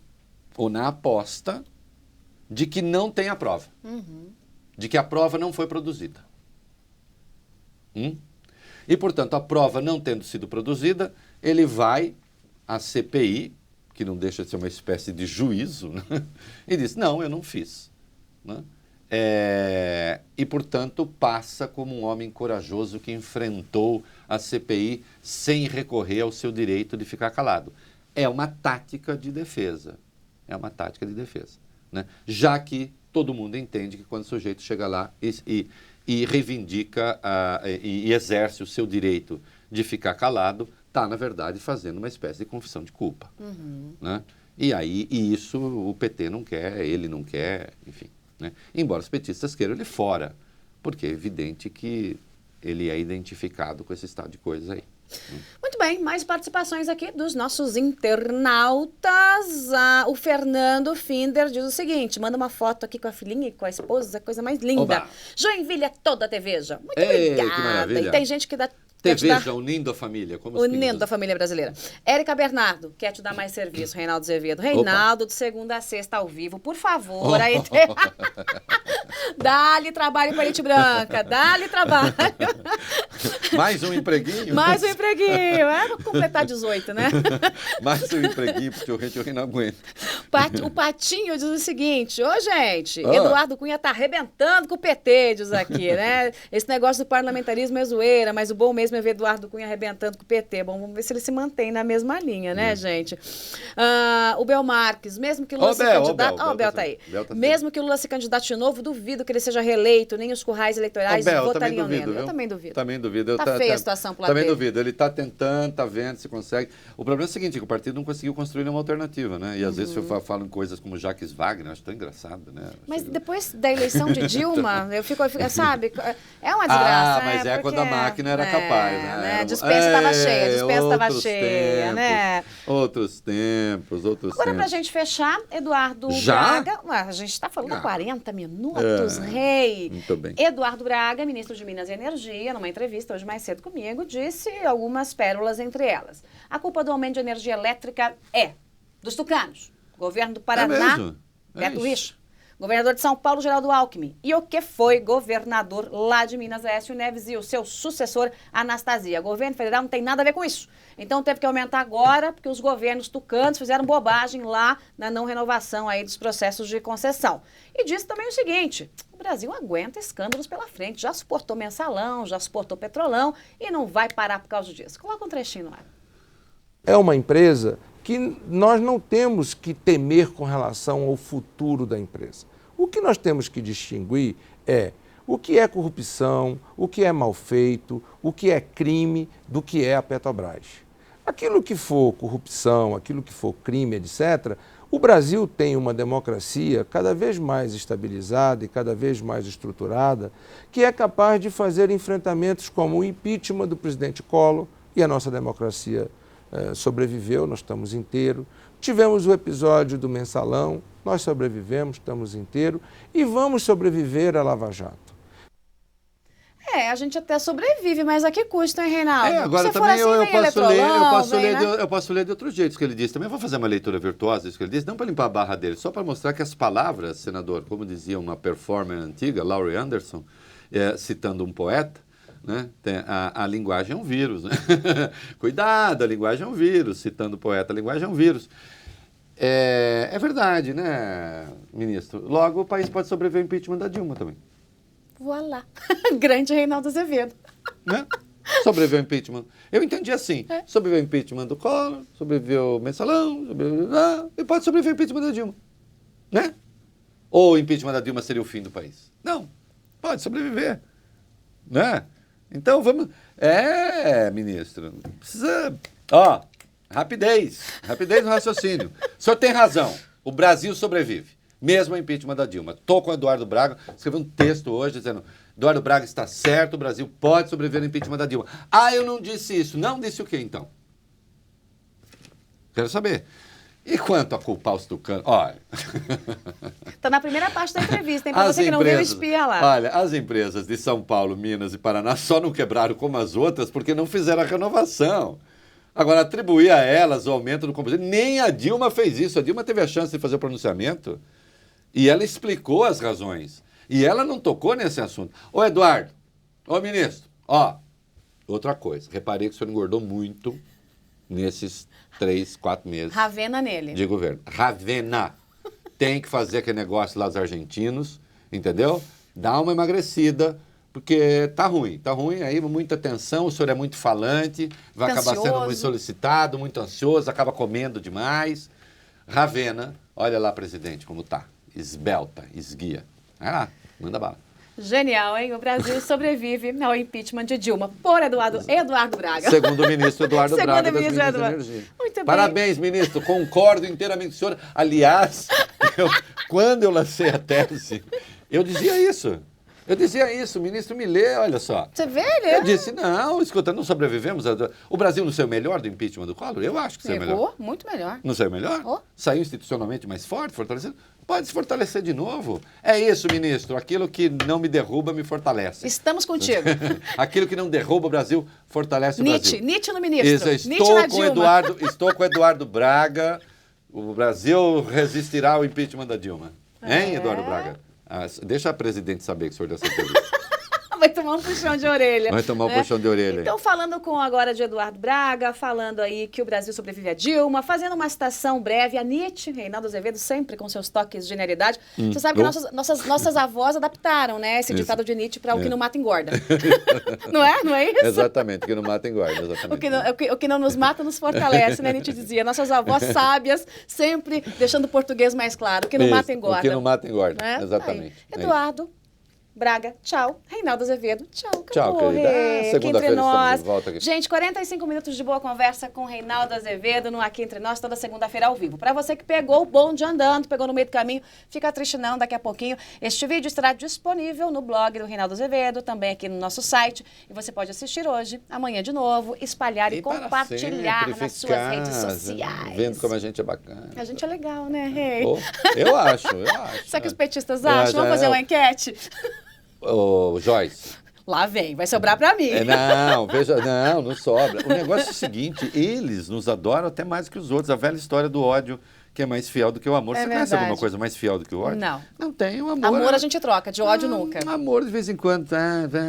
ou na aposta de que não tem a prova. De que a prova não foi produzida. E, portanto, a prova não tendo sido produzida, ele vai à CPI, que não deixa de ser uma espécie de juízo, né? E diz, não, eu não fiz. Né? E, portanto, passa como um homem corajoso que enfrentou a CPI sem recorrer ao seu direito de ficar calado. É uma tática de defesa. Né? Já que todo mundo entende que quando o sujeito chega lá e reivindica e exerce o seu direito de ficar calado, está, na verdade, fazendo uma espécie de confissão de culpa. Né? E isso o PT não quer, ele não quer, enfim. Né? Embora os petistas queiram ele fora, porque é evidente que ele é identificado com esse estado de coisas aí. Muito bem, mais participações aqui dos nossos internautas. O Fernando Finder diz o seguinte, manda uma foto aqui com a filhinha e com a esposa, coisa mais linda. Oba. Joinville é toda TVja. Muito Ei, obrigada. que maravilha. E tem gente que dá... TVja, unindo a família. Como os Unindo filhos. a família brasileira. Érica Bernardo, quer te dar mais serviço, Reinaldo Azevedo. Reinaldo, de segunda a sexta ao vivo, por favor. Aí dá-lhe trabalho para Elite Branca, dá-lhe trabalho. Mais um empreguinho? Mais um empreguinho. Pra completar 18, né? Mais um empreguinho, porque o Rei não aguenta. O Patinho diz o seguinte, gente, Eduardo Cunha tá arrebentando com o PT, diz aqui, né? Esse negócio do parlamentarismo é zoeira, mas o bom mesmo é ver Eduardo Cunha arrebentando com o PT. Bom, vamos ver se ele se mantém na mesma linha, né, gente? O Bel Marques, mesmo que Lula se candidate... Ó, o Bel tá aí. Mesmo que Lula se candidate de novo, duvido que ele seja reeleito, nem os currais eleitorais votariam nele. Eu também duvido. Também duvido. Tá feia a situação pro lado Também dele. duvido. Ele tá tentando, tá vendo se consegue. O problema é o seguinte, que o partido não conseguiu construir uma alternativa, né? E às vezes eu falo em coisas como Jacques Wagner, acho tão engraçado, né? Mas depois da eleição de Dilma, eu fico, sabe, é uma desgraça, mas né? Quando a máquina era capaz, né? A dispensa estava cheia, a dispensa estava cheia, né? Outros tempos. Agora, pra gente fechar, Eduardo Braga... a gente está falando há 40 minutos, rei. Muito bem. Eduardo Braga, ministro de Minas e Energia, numa entrevista hoje mais cedo comigo, disse algumas pérolas entre elas. A culpa do aumento de energia elétrica é dos tucanos, governo do Paraná, Beto Richa, governador de São Paulo, Geraldo Alckmin, e o que foi governador lá de Minas, Aécio Neves, e o seu sucessor, Anastasia. O governo federal não tem nada a ver com isso. Então teve que aumentar agora, porque os governos tucanos fizeram bobagem lá na não renovação aí dos processos de concessão. E disse também o seguinte, o Brasil aguenta escândalos pela frente, já suportou mensalão, já suportou petrolão e não vai parar por causa disso. Coloca um trechinho no ar. É uma empresa que nós não temos que temer com relação ao futuro da empresa. O que nós temos que distinguir é o que é corrupção, o que é mal feito, o que é crime, do que é a Petrobras. Aquilo que for corrupção, aquilo que for crime, etc., o Brasil tem uma democracia cada vez mais estabilizada e cada vez mais estruturada, que é capaz de fazer enfrentamentos como o impeachment do presidente Collor, e a nossa democracia sobreviveu, nós estamos inteiros. Tivemos o episódio do mensalão, nós sobrevivemos, estamos inteiros, e vamos sobreviver à Lava Jato. A gente até sobrevive, mas a que custo, hein, Reinaldo? Agora Se também for assim, eu posso ler de outro jeito que ele disse. Também vou fazer uma leitura virtuosa disso que ele disse, não para limpar a barra dele, só para mostrar que as palavras, senador, como dizia uma performer antiga, Laurie Anderson, citando um poeta, né? A linguagem é um vírus, né? Cuidado, a linguagem é um vírus, citando o poeta, a linguagem é um vírus. É verdade, né, ministro? Logo, o país pode sobreviver ao impeachment da Dilma também. Voilá. Grande Reinaldo Azevedo. Né? Sobreviveu ao impeachment. Eu entendi assim. Sobreviveu ao impeachment do Collor, sobreviveu ao mensalão, e pode sobreviver ao impeachment da Dilma. Né? Ou o impeachment da Dilma seria o fim do país? Não. Pode sobreviver. Né? Então vamos... ministro. Precisa... Rapidez no raciocínio. O senhor tem razão. O Brasil sobrevive. Mesmo o impeachment da Dilma. Estou com o Eduardo Braga, escrevi um texto hoje dizendo, Eduardo Braga está certo, o Brasil pode sobreviver ao impeachment da Dilma. Eu não disse isso. Não disse o quê, então? Quero saber. E quanto a culpar os tucanos? Olha... Está na primeira parte da entrevista, hein? Para você que não viu, espia lá. Olha, as empresas de São Paulo, Minas e Paraná só não quebraram como as outras porque não fizeram a renovação. Agora, atribuir a elas o aumento do combustível, nem a Dilma fez isso. A Dilma teve a chance de fazer o pronunciamento e ela explicou as razões. E ela não tocou nesse assunto. Ô, Eduardo, ô, ministro, outra coisa. Reparei que o senhor engordou muito nesses 3, 4 meses. Ravena nele. De governo. Ravena. Tem que fazer aquele negócio lá dos argentinos, entendeu? Dá uma emagrecida, porque tá ruim, aí muita tensão, o senhor é muito falante, vai acabar sendo muito solicitado, muito ansioso, acaba comendo demais. Ravena, olha lá, presidente, como tá, esbelta, esguia. Vai lá, manda bala. Genial, hein? O Brasil sobrevive ao impeachment de Dilma por Eduardo Braga. Segundo o ministro Eduardo Segundo Braga o das ministro Minas e Eduardo. Energia. Muito bem. Parabéns, ministro. Concordo inteiramente com o senhor. Aliás, quando eu lancei a tese, eu dizia isso. O ministro me lê, olha só. Você vê, né? Eu disse, não, escuta, não sobrevivemos. O Brasil não saiu melhor do impeachment do Collor? Eu acho que saiu melhor. Errou, muito melhor. Não saiu melhor? Oh. Saiu institucionalmente mais forte, fortalecido? Pode se fortalecer de novo. É isso, ministro. Aquilo que não me derruba, me fortalece. Estamos contigo. Aquilo que não derruba o Brasil, fortalece o Brasil. Nietzsche no ministro. Isso, Nietzsche na Dilma. Estou com Eduardo Braga. O Brasil resistirá ao impeachment da Dilma. Hein, Eduardo Braga? Deixa a presidente saber que o senhor deu essa entrevista. Vai tomar um puxão de orelha. Vai tomar um puxão de orelha. Então, falando agora de Eduardo Braga, falando aí que o Brasil sobrevive a Dilma, fazendo uma citação breve a Nietzsche, Reinaldo Azevedo, sempre com seus toques de genialidade. Você sabe que nossas avós adaptaram, né, esse ditado de Nietzsche para o que não mata engorda. Não é? Não é isso? Exatamente, o que não mata engorda. Exatamente. O que não nos mata nos fortalece, né? Nietzsche dizia. Nossas avós sábias, sempre deixando o português mais claro. O que não mata engorda. O que não mata engorda, né? Exatamente. Aí. Eduardo Braga, tchau. Reinaldo Azevedo, tchau. Tchau, querida. Aqui entre nós. De volta aqui. Gente, 45 minutos de boa conversa com Reinaldo Azevedo no Aqui Entre Nós, toda segunda-feira ao vivo. Para você que pegou o bonde andando, pegou no meio do caminho, fica triste não, daqui a pouquinho. Este vídeo estará disponível no blog do Reinaldo Azevedo, também aqui no nosso site. E você pode assistir hoje, amanhã de novo, espalhar e compartilhar sempre, nas suas redes sociais. Vendo como a gente é bacana. A gente é legal, né, Rei? Oh, eu acho. Sabe o que os petistas acham? Vamos fazer uma enquete? Ô, Joyce. Lá vem, vai sobrar pra mim. Não sobra. O negócio é o seguinte, eles nos adoram até mais que os outros. A velha história do ódio, que é mais fiel do que o amor. Você conhece alguma coisa mais fiel do que o ódio? Não. Não tem, o amor. Amor a gente troca, de ódio nunca. Amor de vez em quando,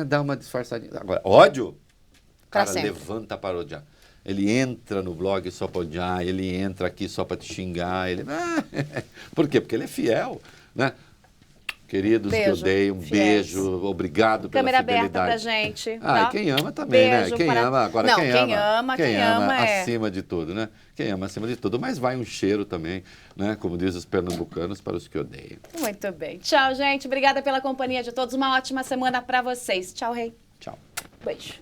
dá uma disfarçadinha. Agora, ódio, o cara sempre. levanta para odiar. Ele entra no blog só para odiar, ele entra aqui só para te xingar. Por quê? Porque ele é fiel, né? Queridos beijo, que eu dei, um fiéis. Beijo, obrigado pela Câmera fidelidade. aberta pra gente. Ah, tá? quem ama também, Beijo né? Quem para... ama, agora não, quem ama é... acima de tudo, né? Quem ama acima de tudo, mas vai um cheiro também, né? Como diz os pernambucanos, para os que odeiam. Muito bem. Tchau, gente. Obrigada pela companhia de todos. Uma ótima semana pra vocês. Tchau, Rei. Tchau. Beijo.